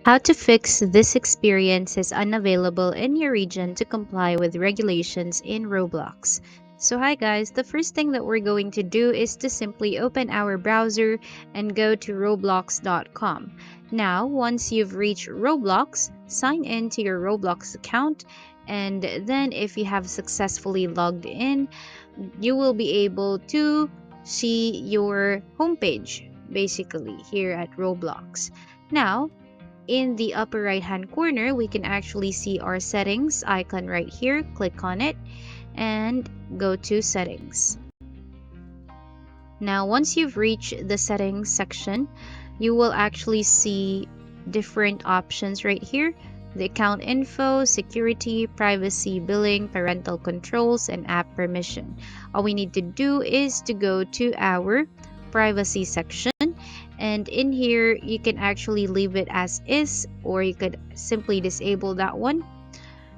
How to fix this experience is unavailable in your region to comply with regulations in Roblox. So hi guys, the first thing that we're going to do is to simply open our browser and go to roblox.com. Now, once you've reached Roblox, sign in to your Roblox account, and then if you have successfully logged in, you will be able to see your homepage basically here at Roblox. Now, in the upper right hand corner, we can actually see our settings icon right here. Click on it and go to settings. Now, once you've reached the settings section, you will actually see different options right here: the account info, security, privacy, billing, parental controls, and app permission. All we need to do is to go to our privacy section, and in here you can actually leave it as is, or you could simply disable that one.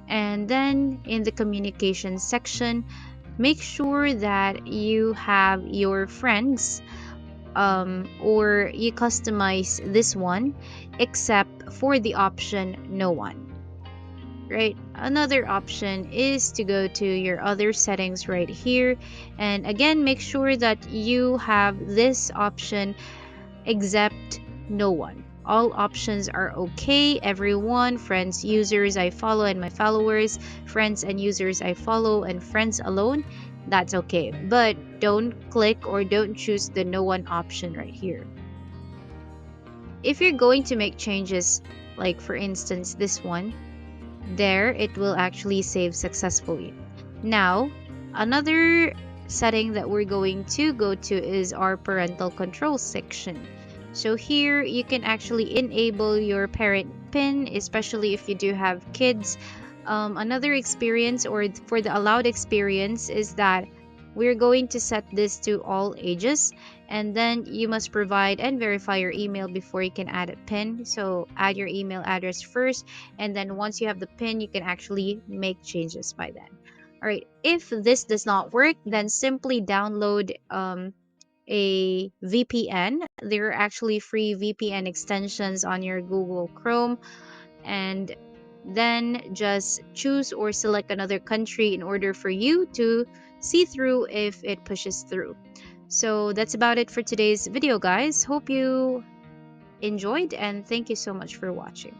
And then in the communication section, make sure that you have your friends, or you customize this one except for the option no one. Right, another option is to go to your other settings right here, and again make sure that you have this option except no one. All options are okay. Everyone, friends, users I follow, and my followers, friends and users I follow, and friends alone, that's okay. But don't click or don't choose the no one option right here. If you're going to make changes, like for instance this one, there it will actually save successfully. Now, another setting that we're going to go to is our parental control section. So here you can actually enable your parent pin, especially if you do have kids. Another experience, or for the allowed experience, is that we're going to set this to all ages, and then you must provide and verify your email before you can add a pin. So add your email address first, and then once you have the pin, you can actually make changes by then. All right, if this does not work, then simply download a VPN. There are actually free VPN extensions on your Google Chrome, and then just choose or select another country in order for you to see through if it pushes through. So that's about it for today's video, guys. Hope you enjoyed, and thank you so much for watching.